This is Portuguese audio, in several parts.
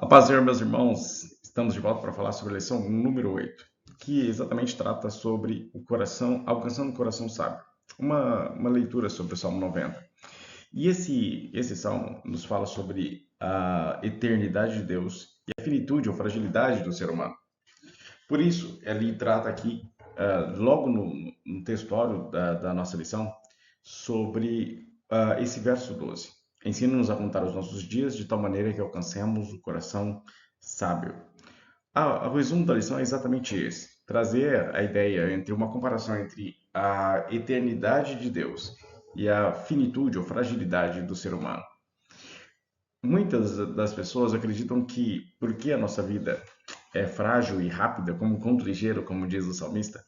A paz, Senhor, meus irmãos, estamos de volta para falar sobre a lição número 8, que exatamente trata sobre o coração, alcançando o coração sábio. Uma leitura sobre o Salmo 90. E esse salmo nos fala sobre a eternidade de Deus e a finitude ou fragilidade do ser humano. Por isso, ele trata aqui, logo no textuário da nossa lição, sobre esse verso 12. Ensina-nos a contar os nossos dias de tal maneira que alcancemos o coração sábio. O resumo da lição é exatamente esse: trazer a ideia entre uma comparação entre a eternidade de Deus e a finitude ou fragilidade do ser humano. Muitas das pessoas acreditam que, porque a nossa vida é frágil e rápida, como um conto ligeiro, como diz o salmista,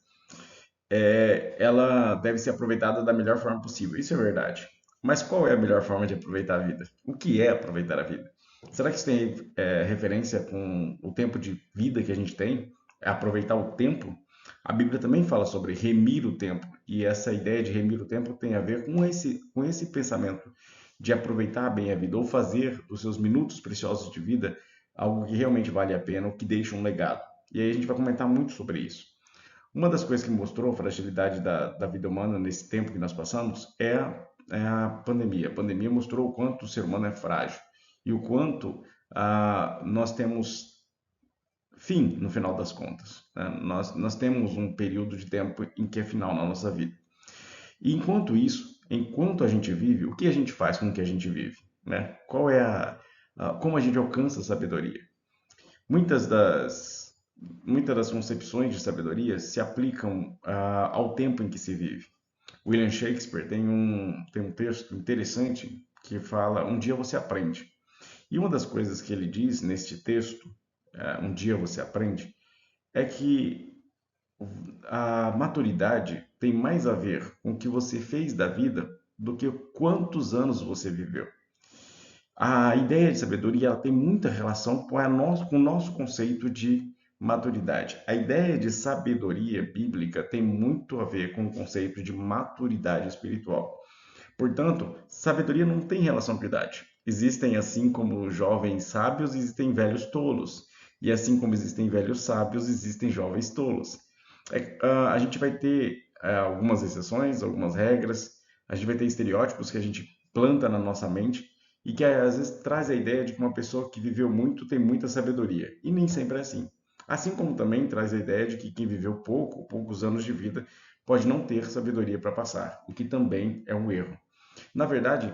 ela deve ser aproveitada da melhor forma possível. Isso é verdade. Mas qual é a melhor forma de aproveitar a vida? O que é aproveitar a vida? Será que isso tem referência com o tempo de vida que a gente tem? É aproveitar o tempo? A Bíblia também fala sobre remir o tempo. E essa ideia de remir o tempo tem a ver com esse pensamento de aproveitar bem a vida ou fazer dos seus minutos preciosos de vida algo que realmente vale a pena, ou que deixa um legado. E aí a gente vai comentar muito sobre isso. Uma das coisas que mostrou a fragilidade da vida humana nesse tempo que nós passamos é a pandemia. A pandemia mostrou o quanto o ser humano é frágil e o quanto nós temos fim no final das contas, né? Nós temos um período de tempo em que é final na nossa vida. E enquanto isso, enquanto a gente vive, o que a gente faz com o que a gente vive, né? Como a gente alcança a sabedoria? Muitas das, muitas das concepções de sabedoria se aplicam ao tempo em que se vive. William Shakespeare tem um texto interessante que fala: um dia você aprende. E uma das coisas que ele diz neste texto, um dia você aprende, é que a maturidade tem mais a ver com o que você fez da vida do que quantos anos você viveu. A ideia de sabedoria ela tem muita relação com com o nosso conceito de maturidade. A ideia de sabedoria bíblica tem muito a ver com o conceito de maturidade espiritual. Portanto, sabedoria não tem relação com idade. Existem, assim como jovens sábios, existem velhos tolos. E assim como existem velhos sábios, existem jovens tolos. A gente vai ter algumas exceções, algumas regras, a gente vai ter estereótipos que a gente planta na nossa mente e que às vezes traz a ideia de que uma pessoa que viveu muito tem muita sabedoria. E nem sempre é assim. Assim como também traz a ideia de que quem viveu pouco, poucos anos de vida, pode não ter sabedoria para passar, o que também é um erro. Na verdade,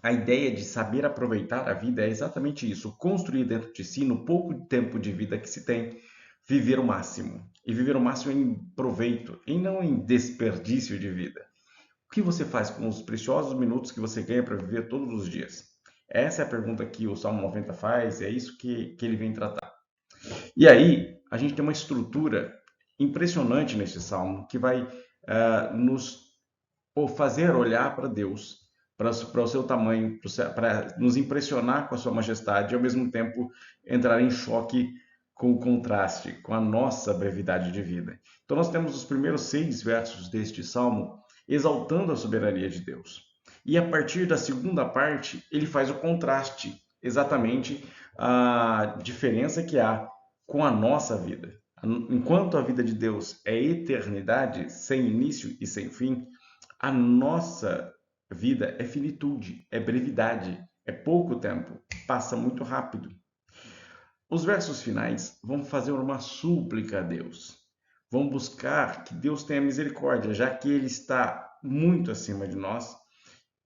a ideia de saber aproveitar a vida é exatamente isso: construir dentro de si, no pouco tempo de vida que se tem, viver o máximo. E viver o máximo em proveito, e não em desperdício de vida. O que você faz com os preciosos minutos que você ganha para viver todos os dias? Essa é a pergunta que o Salmo 90 faz, é isso que ele vem tratar. E aí, a gente tem uma estrutura impressionante nesse salmo que vai nos fazer olhar para Deus, para o seu tamanho, para nos impressionar com a sua majestade e ao mesmo tempo entrar em choque com o contraste, com a nossa brevidade de vida. Então nós temos os primeiros 6 versos deste salmo exaltando a soberania de Deus. E a partir da segunda parte, ele faz o contraste, exatamente a diferença que há com a nossa vida. Enquanto a vida de Deus é eternidade, sem início e sem fim, a nossa vida é finitude, é brevidade, é pouco tempo, passa muito rápido. Os versos finais vão fazer uma súplica a Deus. Vão buscar que Deus tenha misericórdia, já que Ele está muito acima de nós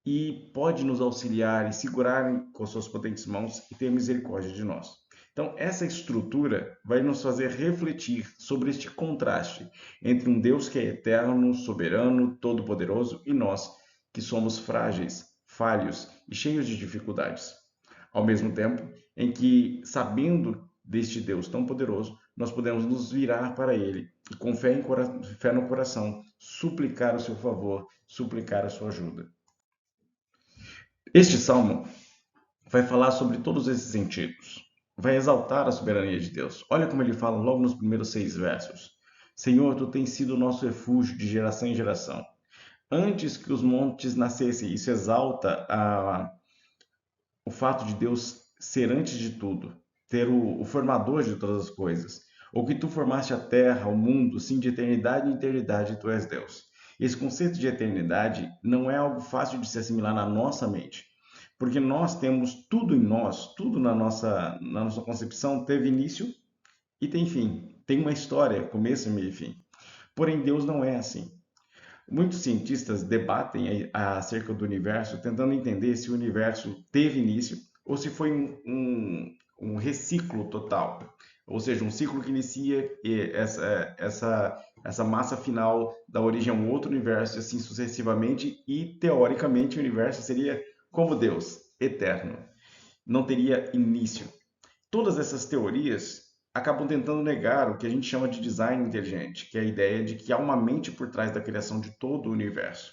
e pode nos auxiliar e segurar com suas potentes mãos e ter misericórdia de nós. Então, essa estrutura vai nos fazer refletir sobre este contraste entre um Deus que é eterno, soberano, todo-poderoso e nós, que somos frágeis, falhos e cheios de dificuldades. Ao mesmo tempo em que, sabendo deste Deus tão poderoso, nós podemos nos virar para Ele e, com fé no coração, suplicar o seu favor, suplicar a sua ajuda. Este salmo vai falar sobre todos esses sentidos. Vai exaltar a soberania de Deus. Olha como ele fala logo nos primeiros 6 versos. Senhor, tu tens sido o nosso refúgio de geração em geração. Antes que os montes nascessem, isso exalta o fato de Deus ser antes de tudo. ser o formador de todas as coisas, ou que tu formaste a terra, o mundo, sim, de eternidade em eternidade tu és Deus. Esse conceito de eternidade não é algo fácil de se assimilar na nossa mente, porque nós temos tudo em nós, tudo na nossa concepção teve início e tem fim. Tem uma história, começo, meio e fim. Porém, Deus não é assim. Muitos cientistas debatem acerca do universo, tentando entender se o universo teve início ou se foi um reciclo total. Ou seja, um ciclo que inicia essa massa final dá origem a um outro universo, e assim sucessivamente, e teoricamente o universo seria como Deus, eterno, não teria início. Todas essas teorias acabam tentando negar o que a gente chama de design inteligente, que é a ideia de que há uma mente por trás da criação de todo o universo.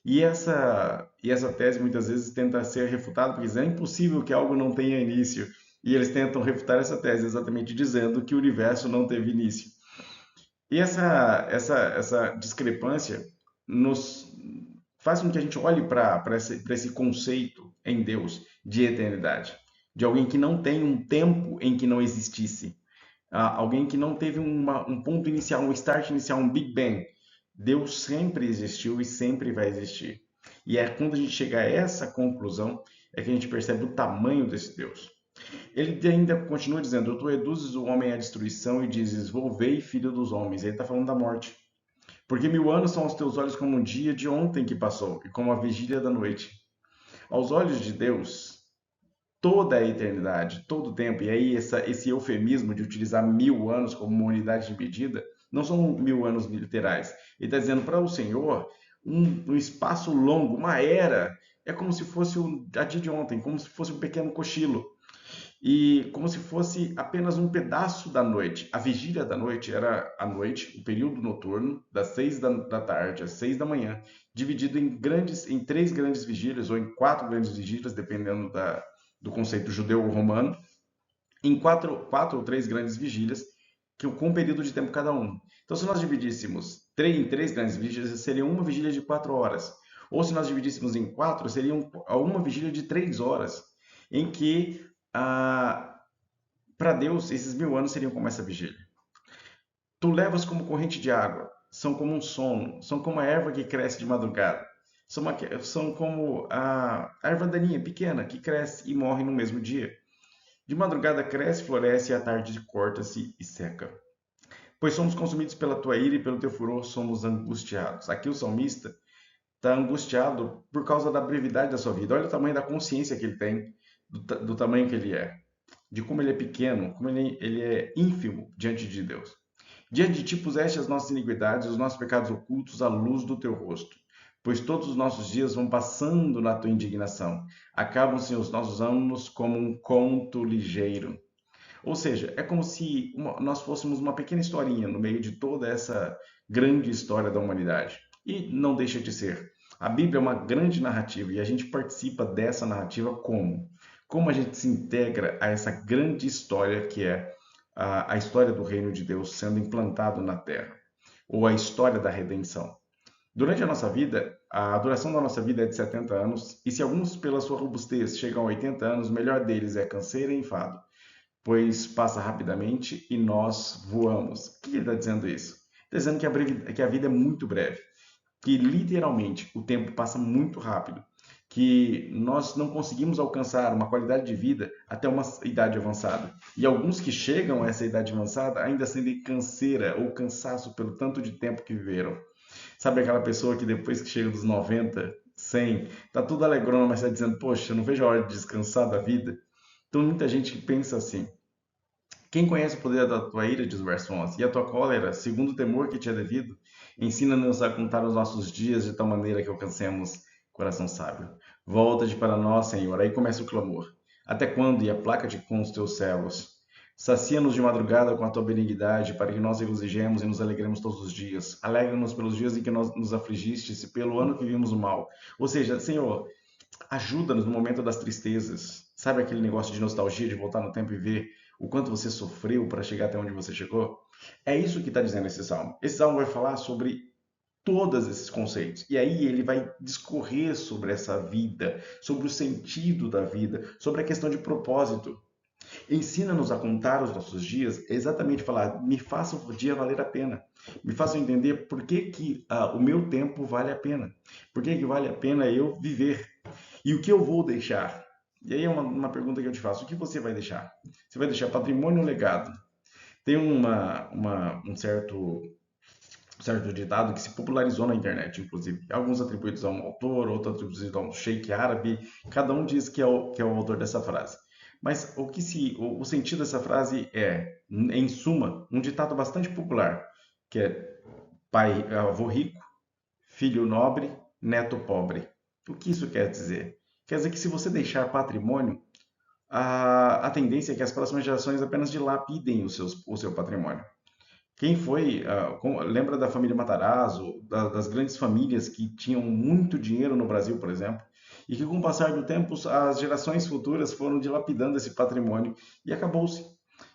E essa tese muitas vezes tenta ser refutada, porque é impossível que algo não tenha início. E eles tentam refutar essa tese exatamente dizendo que o universo não teve início. E essa discrepância nos faz com que a gente olhe para esse conceito em Deus de eternidade, de alguém que não tem um tempo em que não existisse, alguém que não teve um ponto inicial, um start inicial, um Big Bang. Deus sempre existiu e sempre vai existir. E é quando a gente chega a essa conclusão é que a gente percebe o tamanho desse Deus. Ele ainda continua dizendo: Tu reduzes o homem à destruição e dizes: Volvei, filho dos homens. Ele está falando da morte. Porque 1000 anos são aos teus olhos como um dia de ontem que passou e como a vigília da noite. Aos olhos de Deus, toda a eternidade, todo o tempo, e aí esse eufemismo de utilizar 1000 anos como uma unidade de medida, não são 1000 anos literais. Ele está dizendo para o Senhor um espaço longo, uma era, é como se fosse a dia de ontem, como se fosse um pequeno cochilo. E como se fosse apenas um pedaço da noite. A vigília da noite era a noite, o período noturno, das 6 da tarde às 6 da manhã, dividido em 3 grandes vigílias, ou em 4 grandes vigílias, dependendo do conceito judeu-romano, em quatro ou 3 grandes vigílias, com um período de tempo cada um. Então, se nós dividíssemos em 3 grandes vigílias, seria uma vigília de 4 horas. Ou se nós dividíssemos em 4, seria uma vigília de 3 horas, em que para Deus, esses 1000 anos seriam como essa vigília. Tu levas como corrente de água, são como um sono, são como a erva que cresce de madrugada. São como a erva daninha pequena que cresce e morre no mesmo dia. De madrugada cresce, floresce e à tarde corta-se e seca. Pois somos consumidos pela tua ira e pelo teu furor somos angustiados. Aqui o salmista está angustiado por causa da brevidade da sua vida. Olha o tamanho da consciência que ele tem, do tamanho que ele é, de como ele é pequeno, como ele é ínfimo diante de Deus. Diante de ti puseste as nossas iniquidades, os nossos pecados ocultos à luz do teu rosto. Pois todos os nossos dias vão passando na tua indignação. Acabam-se os nossos anos como um conto ligeiro. Ou seja, é como se nós fôssemos uma pequena historinha no meio de toda essa grande história da humanidade. E não deixa de ser. A Bíblia é uma grande narrativa e a gente participa dessa narrativa como? Como a gente se integra a essa grande história que é a história do reino de Deus sendo implantado na terra, ou a história da redenção. Durante a nossa vida, a duração da nossa vida é de 70 anos, e se alguns, pela sua robustez, chegam a 80 anos, o melhor deles é canseira e enfado, pois passa rapidamente e nós voamos. O que ele está dizendo isso? Está dizendo que a vida é muito breve, que literalmente o tempo passa muito rápido, que nós não conseguimos alcançar uma qualidade de vida até uma idade avançada. E alguns que chegam a essa idade avançada ainda sentem canseira ou cansaço pelo tanto de tempo que viveram. Sabe aquela pessoa que depois que chega dos 90, 100, tá tudo alegrona, mas está dizendo, poxa, eu não vejo a hora de descansar da vida. Então muita gente que pensa assim, quem conhece o poder da tua ira, diz o verso 11, e a tua cólera, segundo o temor que te é devido, ensina-nos a contar os nossos dias de tal maneira que alcancemos coração sábio. Volta-te para nós, Senhor. Aí começa o clamor. Até quando? E aplaca-te com os teus servos. Sacia-nos de madrugada com a tua benignidade, para que nós regozijemos e nos alegremos todos os dias. Alegra-nos pelos dias em que nos afligiste, e pelo ano que vimos o mal. Ou seja, Senhor, ajuda-nos no momento das tristezas. Sabe aquele negócio de nostalgia, de voltar no tempo e ver o quanto você sofreu para chegar até onde você chegou? É isso que está dizendo esse salmo. Esse salmo vai falar sobre todos esses conceitos. E aí ele vai discorrer sobre essa vida, sobre o sentido da vida, sobre a questão de propósito. Ensina-nos a contar os nossos dias, exatamente falar, me faça o dia valer a pena. Me faça entender por que, o meu tempo vale a pena. Por que vale a pena eu viver. E o que eu vou deixar? E aí é uma pergunta que eu te faço. O que você vai deixar? Você vai deixar patrimônio ou legado? Tem um certo ditado que se popularizou na internet, inclusive. Alguns atribuídos a um autor, outros atribuídos a um sheik árabe. Cada um diz que é o autor dessa frase. Mas o sentido dessa frase é, em suma, um ditado bastante popular, que é avô rico, filho nobre, neto pobre. O que isso quer dizer? Quer dizer que se você deixar patrimônio, a tendência é que as próximas gerações apenas dilapidem o seu patrimônio. Quem foi, lembra da família Matarazzo, das grandes famílias que tinham muito dinheiro no Brasil, por exemplo, e que com o passar do tempo as gerações futuras foram dilapidando esse patrimônio e acabou-se.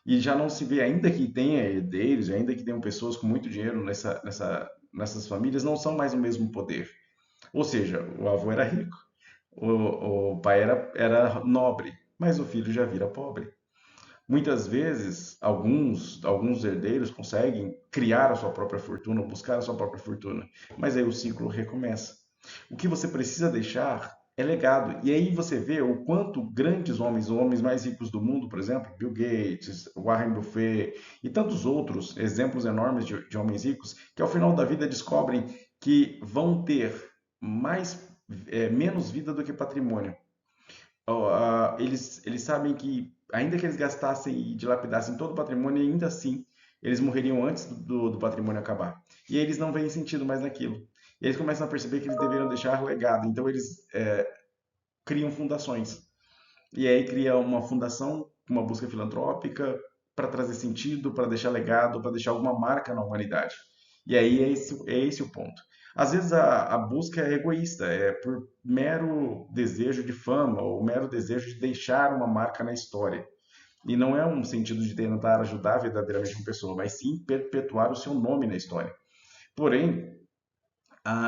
E já não se vê, ainda que tenha herdeiros, ainda que tenham pessoas com muito dinheiro nessas famílias, não são mais o mesmo poder. Ou seja, o avô era rico, o pai era nobre, mas o filho já vira pobre. Muitas vezes, alguns herdeiros conseguem criar a sua própria fortuna, buscar a sua própria fortuna, mas aí o ciclo recomeça. O que você precisa deixar é legado. E aí você vê o quanto grandes homens, os homens mais ricos do mundo, por exemplo, Bill Gates, Warren Buffett e tantos outros exemplos enormes de homens ricos, que ao final da vida descobrem que vão ter menos vida do que patrimônio. Eles sabem que, ainda que eles gastassem e dilapidassem todo o patrimônio, ainda assim eles morreriam antes do patrimônio acabar. E eles não veem sentido mais naquilo. E eles começam a perceber que eles deveriam deixar legado. Então eles criam fundações. E aí cria uma fundação, uma busca filantrópica para trazer sentido, para deixar legado, para deixar alguma marca na humanidade. E aí é esse o ponto. Às vezes a busca é egoísta, é por mero desejo de fama ou mero desejo de deixar uma marca na história. E não é um sentido de tentar ajudar verdadeiramente uma pessoa, mas sim perpetuar o seu nome na história. Porém,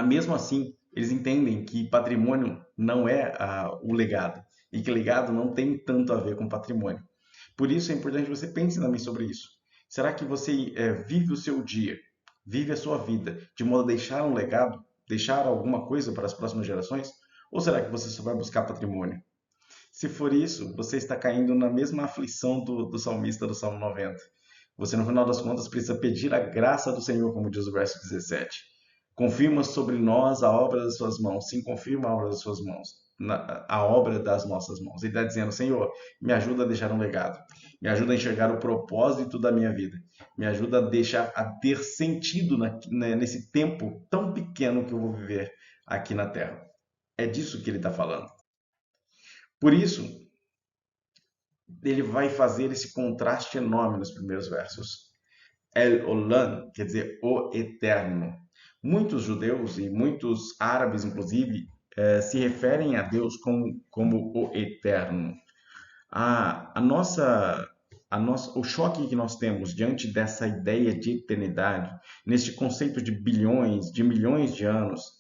mesmo assim, eles entendem que patrimônio não é o legado e que legado não tem tanto a ver com patrimônio. Por isso é importante que você pense também sobre isso. Será que você vive o seu dia, vive a sua vida de modo a deixar um legado, deixar alguma coisa para as próximas gerações? Ou será que você só vai buscar patrimônio? Se for isso, você está caindo na mesma aflição do salmista do Salmo 90. Você, no final das contas, precisa pedir a graça do Senhor, como diz o verso 17. Confirma sobre nós a obra das suas mãos. Sim, confirma a obra das suas mãos. A obra das nossas mãos. Ele está dizendo, Senhor, me ajuda a deixar um legado. Me ajuda a enxergar o propósito da minha vida. Me ajuda a ter sentido nesse tempo tão pequeno que eu vou viver aqui na Terra. É disso que ele está falando. Por isso, ele vai fazer esse contraste enorme nos primeiros versos. El Olam quer dizer o Eterno. Muitos judeus e muitos árabes, inclusive, se referem a Deus como o Eterno. O choque que nós temos diante dessa ideia de eternidade, neste conceito de bilhões, de milhões de anos,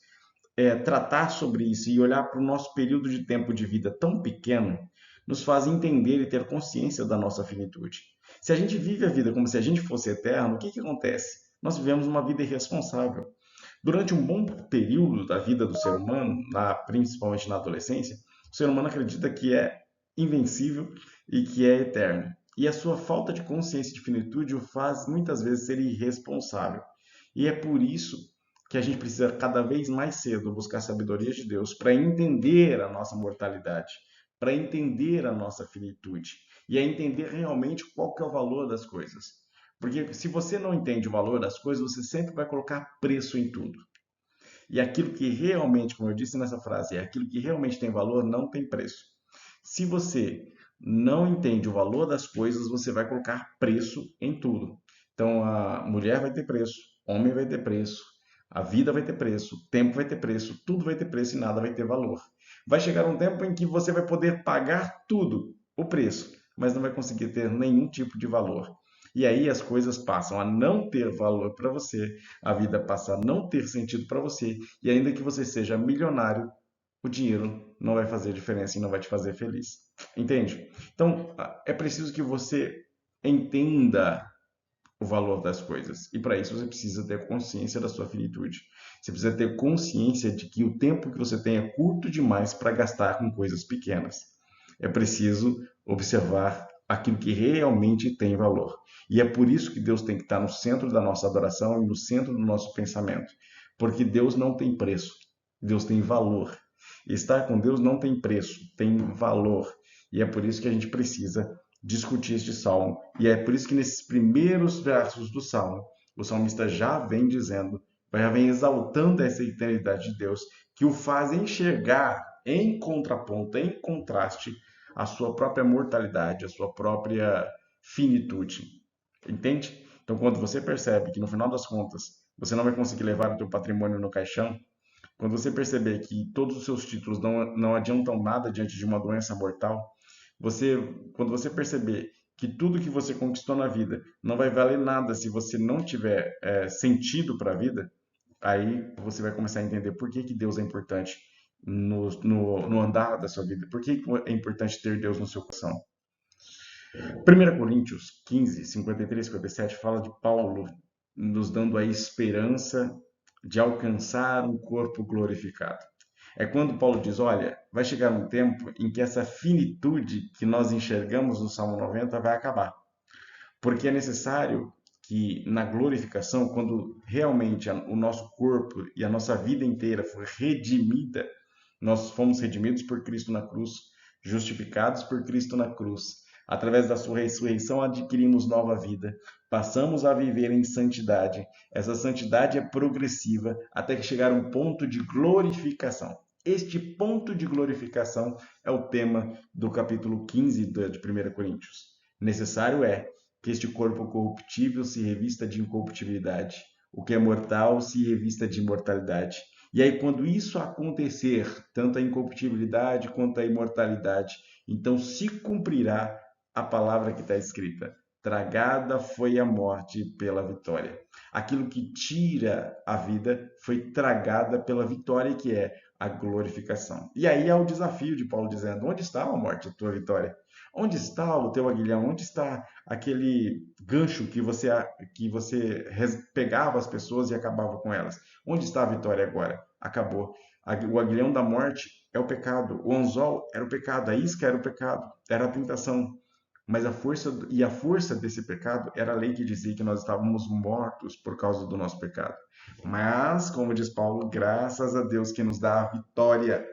tratar sobre isso e olhar para o nosso período de tempo de vida tão pequeno, nos faz entender e ter consciência da nossa finitude. Se a gente vive a vida como se a gente fosse eterno, o que acontece? Nós vivemos uma vida irresponsável. Durante um bom período da vida do ser humano, principalmente na adolescência, o ser humano acredita que é invencível e que é eterno. E a sua falta de consciência de finitude o faz muitas vezes ser irresponsável. E é por isso que a gente precisa cada vez mais cedo buscar a sabedoria de Deus para entender a nossa mortalidade, para entender a nossa finitude e a entender realmente qual que é o valor das coisas. Porque se você não entende o valor das coisas, você sempre vai colocar preço em tudo. E aquilo que realmente, como eu disse nessa frase, é aquilo que realmente tem valor, não tem preço. Se você não entende o valor das coisas, você vai colocar preço em tudo. Então, a mulher vai ter preço, homem vai ter preço, a vida vai ter preço, o tempo vai ter preço, tudo vai ter preço e nada vai ter valor. Vai chegar um tempo em que você vai poder pagar tudo, o preço, mas não vai conseguir ter nenhum tipo de valor. E aí as coisas passam a não ter valor para você, a vida passa a não ter sentido para você, e ainda que você seja milionário, o dinheiro não vai fazer diferença e não vai te fazer feliz. Entende? Então, é preciso que você entenda o valor das coisas. E para isso você precisa ter consciência da sua finitude. Você precisa ter consciência de que o tempo que você tem é curto demais para gastar com coisas pequenas. É preciso observar aquilo que realmente tem valor. E é por isso que Deus tem que estar no centro da nossa adoração e no centro do nosso pensamento. Porque Deus não tem preço, Deus tem valor. Estar com Deus não tem preço, tem valor. E é por isso que a gente precisa discutir este salmo. E é por isso que nesses primeiros versos do salmo, o salmista já vem dizendo, já vem exaltando essa eternidade de Deus, que o faz enxergar em contraponto, em contraste, a sua própria mortalidade, a sua própria finitude. Entende? Então, quando você percebe que no final das contas você não vai conseguir levar o teu patrimônio no caixão, quando você perceber que todos os seus títulos não adiantam nada diante de uma doença mortal, você, quando você perceber que tudo que você conquistou na vida não vai valer nada se você não tiver sentido para a vida, aí você vai começar a entender por que Deus é importante no andar da sua vida, por que é importante ter Deus no seu coração. 1 Coríntios 15, 53, 57 fala de Paulo nos dando a esperança de alcançar um corpo glorificado. É quando Paulo diz, olha, vai chegar um tempo em que essa finitude que nós enxergamos no Salmo 90 vai acabar. Porque é necessário que na glorificação, quando realmente o nosso corpo e a nossa vida inteira for redimida, nós fomos redimidos por Cristo na cruz, justificados por Cristo na cruz. Através da sua ressurreição adquirimos nova vida, passamos a viver em santidade. Essa santidade é progressiva até que chegar a um ponto de glorificação. Este ponto de glorificação é o tema do capítulo 15 de 1 Coríntios. Necessário é que este corpo corruptível se revista de incorruptibilidade, o que é mortal se revista de imortalidade. E aí, quando isso acontecer, tanto a incorruptibilidade quanto a imortalidade, então se cumprirá a palavra que está escrita: tragada foi a morte pela vitória. Aquilo que tira a vida foi tragada pela vitória, que é a glorificação. E aí é o desafio de Paulo dizendo: onde está a morte, a tua vitória? Onde está o teu aguilhão? Onde está aquele gancho que você pegava as pessoas e acabava com elas? Onde está a vitória agora? Acabou. O aguilhão da morte é o pecado. O anzol era o pecado. A isca era o pecado. Era a tentação. Mas a força desse pecado era a lei que dizia que nós estávamos mortos por causa do nosso pecado. Mas, como diz Paulo, graças a Deus que nos dá a vitória.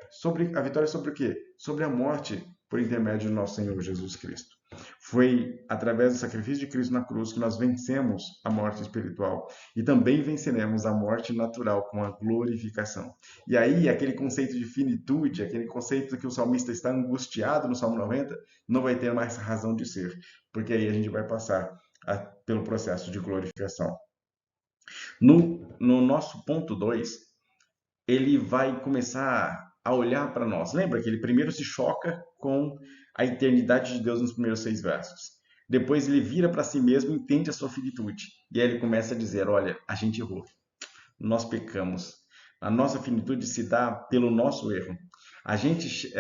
A vitória sobre o quê? Sobre a morte por intermédio do nosso Senhor Jesus Cristo. Foi através do sacrifício de Cristo na cruz que nós vencemos a morte espiritual e também venceremos a morte natural com a glorificação. E aí, aquele conceito de finitude, aquele conceito que o salmista está angustiado no Salmo 90, não vai ter mais razão de ser, porque aí a gente vai passar pelo processo de glorificação. No nosso ponto 2, ele vai começar a olhar para nós. Lembra que ele primeiro se choca com a eternidade de Deus nos primeiros 6 versos. Depois ele vira para si mesmo e entende a sua finitude. E aí ele começa a dizer, olha, a gente errou. Nós pecamos. A nossa finitude se dá pelo nosso erro. A gente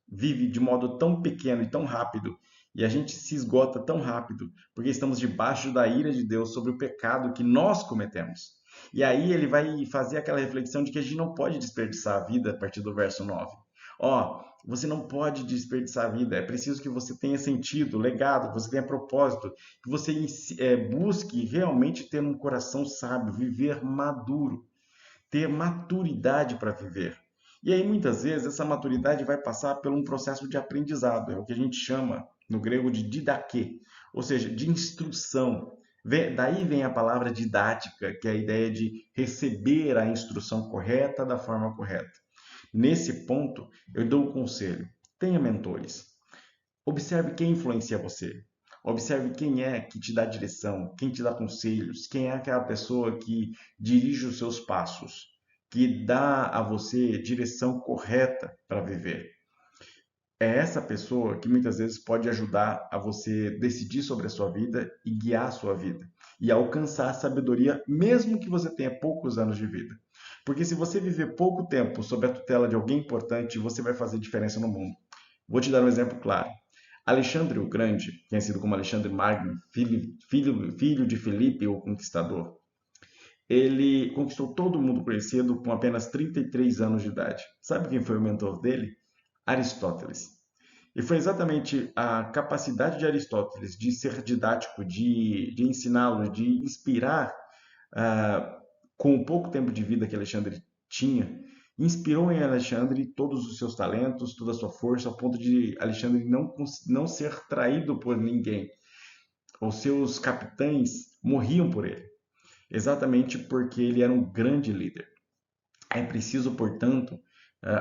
vive de modo tão pequeno e tão rápido, e a gente se esgota tão rápido, porque estamos debaixo da ira de Deus sobre o pecado que nós cometemos. E aí ele vai fazer aquela reflexão de que a gente não pode desperdiçar a vida a partir do verso 9. Ó, você não pode desperdiçar a vida, é preciso que você tenha sentido, legado, que você tenha propósito, que você busque realmente ter um coração sábio, viver maduro, ter maturidade para viver. E aí, muitas vezes, essa maturidade vai passar por um processo de aprendizado, é o que a gente chama no grego de didaquê, ou seja, de instrução. Daí vem a palavra didática, que é a ideia de receber a instrução correta da forma correta. Nesse ponto, eu dou um conselho: tenha mentores. Observe quem influencia você. Observe quem é que te dá direção, quem te dá conselhos, quem é aquela pessoa que dirige os seus passos, que dá a você direção correta para viver. É essa pessoa que muitas vezes pode ajudar a você decidir sobre a sua vida e guiar a sua vida e alcançar a sabedoria, mesmo que você tenha poucos anos de vida. Porque se você viver pouco tempo sob a tutela de alguém importante, você vai fazer diferença no mundo. Vou te dar um exemplo claro. Alexandre o Grande, conhecido como Alexandre Magno, filho de Filipe, o Conquistador, ele conquistou todo mundo conhecido com apenas 33 anos de idade. Sabe quem foi o mentor dele? Aristóteles. E foi exatamente a capacidade de Aristóteles de ser didático, de ensiná-lo, de inspirar, ah, com o pouco tempo de vida que Alexandre tinha, inspirou em Alexandre todos os seus talentos, toda a sua força, ao ponto de Alexandre não ser traído por ninguém. Os seus capitães morriam por ele, exatamente porque ele era um grande líder. É preciso, portanto,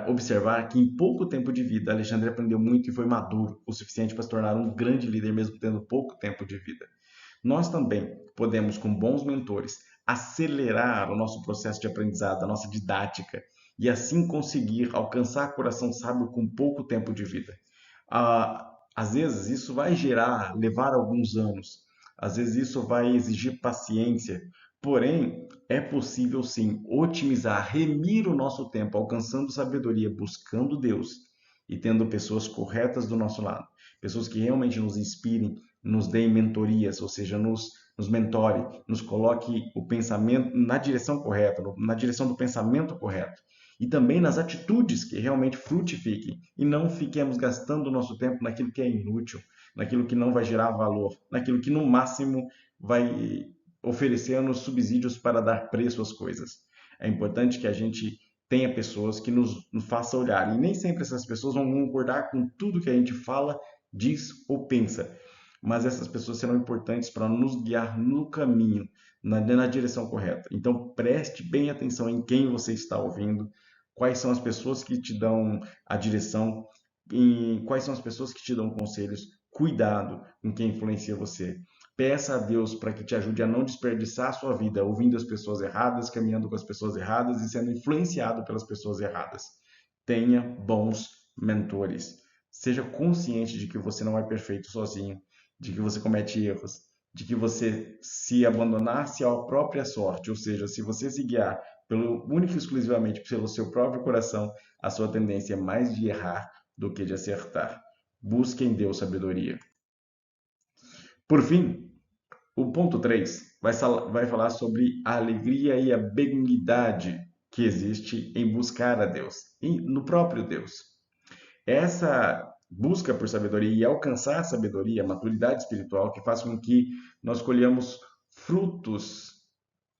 observar que em pouco tempo de vida, Alexandre aprendeu muito e foi maduro o suficiente para se tornar um grande líder, mesmo tendo pouco tempo de vida. Nós também podemos, com bons mentores, acelerar o nosso processo de aprendizado, a nossa didática, e assim conseguir alcançar coração sábio com pouco tempo de vida. Às vezes isso vai levar alguns anos, às vezes isso vai exigir paciência, porém é possível sim otimizar, remir o nosso tempo, alcançando sabedoria, buscando Deus e tendo pessoas corretas do nosso lado, pessoas que realmente nos inspirem, nos deem mentorias, ou seja, nos mentore, nos coloque o pensamento na direção correta, na direção do pensamento correto. E também nas atitudes que realmente frutifiquem e não fiquemos gastando o nosso tempo naquilo que é inútil, naquilo que não vai gerar valor, naquilo que no máximo vai oferecer-nos subsídios para dar preço às coisas. É importante que a gente tenha pessoas que nos façam olhar. E nem sempre essas pessoas vão concordar com tudo que a gente fala, diz ou pensa. Mas essas pessoas serão importantes para nos guiar no caminho, na direção correta. Então preste bem atenção em quem você está ouvindo, quais são as pessoas que te dão a direção, e quais são as pessoas que te dão conselhos. Cuidado com quem influencia você. Peça a Deus para que te ajude a não desperdiçar a sua vida ouvindo as pessoas erradas, caminhando com as pessoas erradas e sendo influenciado pelas pessoas erradas. Tenha bons mentores. Seja consciente de que você não é perfeito sozinho, de que você comete erros, de que você se abandonar-se à própria sorte, ou seja, se você se guiar único e exclusivamente pelo seu próprio coração, a sua tendência é mais de errar do que de acertar. Busque em Deus sabedoria. Por fim, o ponto 3 vai falar sobre a alegria e a benignidade que existe em buscar a Deus, no próprio Deus. Essa busca por sabedoria e alcançar a sabedoria, a maturidade espiritual, que faz com que nós colhamos frutos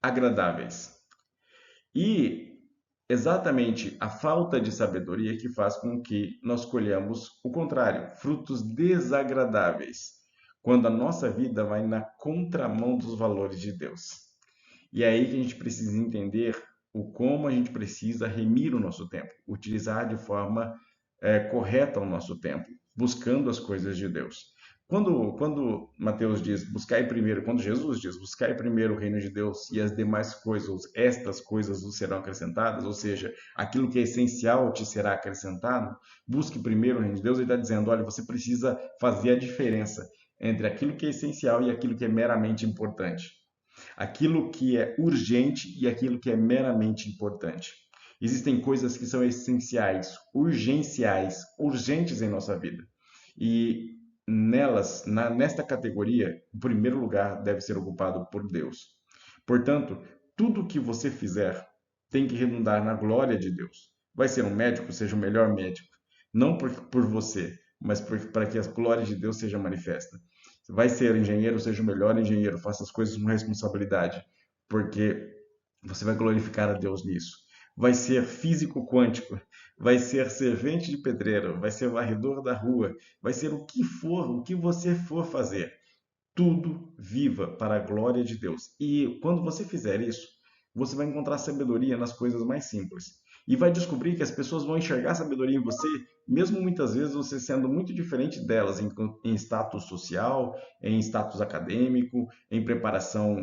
agradáveis. E exatamente a falta de sabedoria que faz com que nós colhamos o contrário, frutos desagradáveis, quando a nossa vida vai na contramão dos valores de Deus. E é aí que a gente precisa entender o como a gente precisa remir o nosso tempo, utilizar de forma correta o nosso tempo, buscando as coisas de Deus. Quando Mateus diz, buscai primeiro, quando Jesus diz, buscai primeiro o reino de Deus e as demais coisas, estas coisas vos serão acrescentadas, ou seja, aquilo que é essencial te será acrescentado, busque primeiro o reino de Deus, ele está dizendo, olha, você precisa fazer a diferença entre aquilo que é essencial e aquilo que é meramente importante. Aquilo que é urgente e aquilo que é meramente importante. Existem coisas que são essenciais, urgenciais, urgentes em nossa vida. E nesta categoria, o primeiro lugar deve ser ocupado por Deus. Portanto, tudo que você fizer tem que redundar na glória de Deus. Vai ser um médico, seja o melhor médico. Não por você, mas para que a glória de Deus seja manifesta. Vai ser engenheiro, seja o melhor engenheiro, faça as coisas com responsabilidade, porque você vai glorificar a Deus nisso. Vai ser físico quântico, vai ser servente de pedreiro, vai ser varredor da rua, vai ser o que for, o que você for fazer. Tudo viva para a glória de Deus. E quando você fizer isso, você vai encontrar sabedoria nas coisas mais simples. E vai descobrir que as pessoas vão enxergar sabedoria em você, mesmo muitas vezes você sendo muito diferente delas em status social, em status acadêmico, em preparação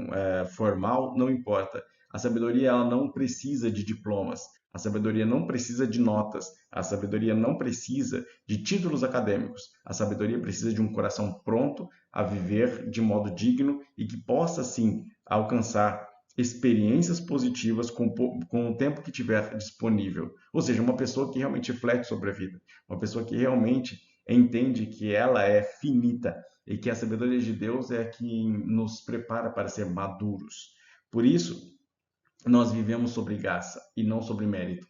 formal, não importa. A sabedoria ela não precisa de diplomas, a sabedoria não precisa de notas, a sabedoria não precisa de títulos acadêmicos, a sabedoria precisa de um coração pronto a viver de modo digno e que possa, sim, alcançar experiências positivas com o tempo que tiver disponível. Ou seja, uma pessoa que realmente reflete sobre a vida, uma pessoa que realmente entende que ela é finita e que a sabedoria de Deus é que nos prepara para ser maduros. Por isso, nós vivemos sobre graça e não sobre mérito.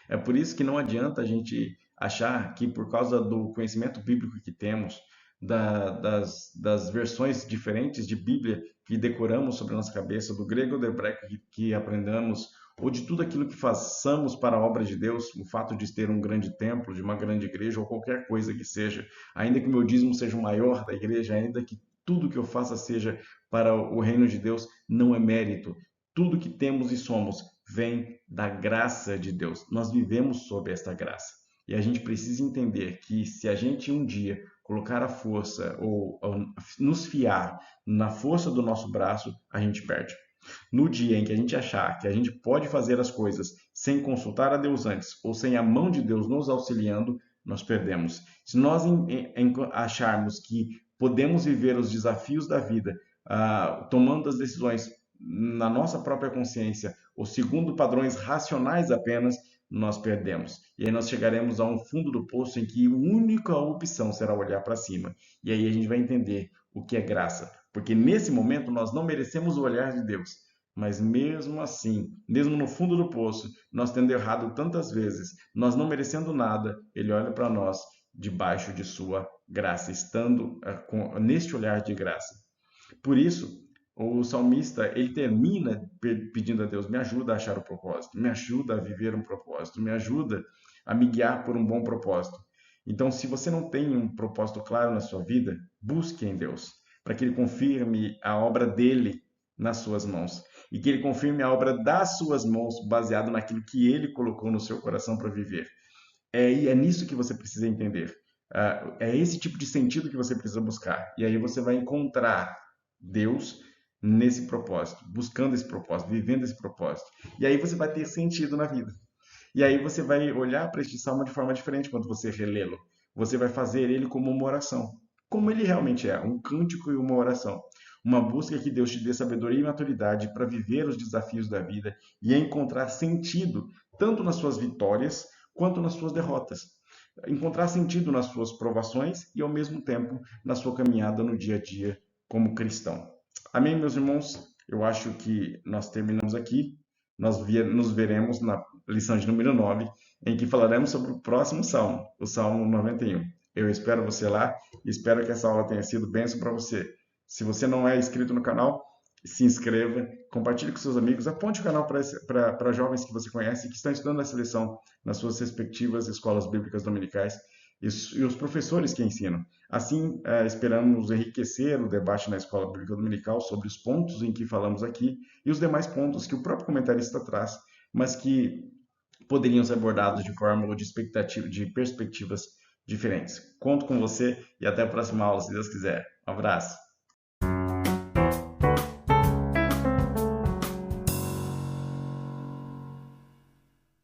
É por isso que não adianta a gente achar que por causa do conhecimento bíblico que temos, das versões diferentes de Bíblia que decoramos sobre a nossa cabeça, do grego ou do hebraico que aprendamos, ou de tudo aquilo que façamos para a obra de Deus, o fato de ter um grande templo, de uma grande igreja, ou qualquer coisa que seja, ainda que o meu dízimo seja o maior da igreja, ainda que tudo que eu faça seja para o reino de Deus, não é mérito. Tudo que temos e somos vem da graça de Deus. Nós vivemos sob esta graça. E a gente precisa entender que se a gente um dia colocar a força ou nos fiar na força do nosso braço, a gente perde. No dia em que a gente achar que a gente pode fazer as coisas sem consultar a Deus antes ou sem a mão de Deus nos auxiliando, nós perdemos. Se nós acharmos que podemos viver os desafios da vida, tomando as decisões na nossa própria consciência ou segundo padrões racionais apenas, nós perdemos. E aí nós chegaremos a um fundo do poço em que a única opção será olhar para cima. E aí a gente vai entender o que é graça. Porque nesse momento nós não merecemos o olhar de Deus. Mas mesmo assim, mesmo no fundo do poço, nós tendo errado tantas vezes, nós não merecendo nada, Ele olha para nós debaixo de sua graça, estando neste olhar de graça. Por isso, o salmista, ele termina pedindo a Deus, me ajuda a achar o propósito, me ajuda a viver um propósito, me ajuda a me guiar por um bom propósito. Então, se você não tem um propósito claro na sua vida, busque em Deus, para que Ele confirme a obra dele nas suas mãos e que Ele confirme a obra das suas mãos baseado naquilo que Ele colocou no seu coração para viver. É nisso que você precisa entender. É esse tipo de sentido que você precisa buscar. E aí você vai encontrar Deus nesse propósito, buscando esse propósito, vivendo esse propósito. E aí você vai ter sentido na vida. E aí você vai olhar para este salmo de forma diferente quando você relê-lo. Você vai fazer ele como uma oração, como ele realmente é, um cântico e uma oração. Uma busca que Deus te dê sabedoria e maturidade para viver os desafios da vida e encontrar sentido tanto nas suas vitórias quanto nas suas derrotas. Encontrar sentido nas suas provações e, ao mesmo tempo, na sua caminhada no dia a dia como cristão. Amém, meus irmãos? Eu acho que nós terminamos aqui. Nós nos veremos na lição de número 9, em que falaremos sobre o próximo salmo, o Salmo 91. Eu espero você lá e espero que essa aula tenha sido bênção para você. Se você não é inscrito no canal, se inscreva, compartilhe com seus amigos, aponte o canal para jovens que você conhece que estão estudando essa lição nas suas respectivas escolas bíblicas dominicais e os professores que ensinam. Assim, esperamos enriquecer o debate na escola bíblica dominical sobre os pontos em que falamos aqui e os demais pontos que o próprio comentarista traz, mas que poderiam ser abordados de forma ou de perspectivas diferentes. Conto com você e até a próxima aula, se Deus quiser. Um abraço.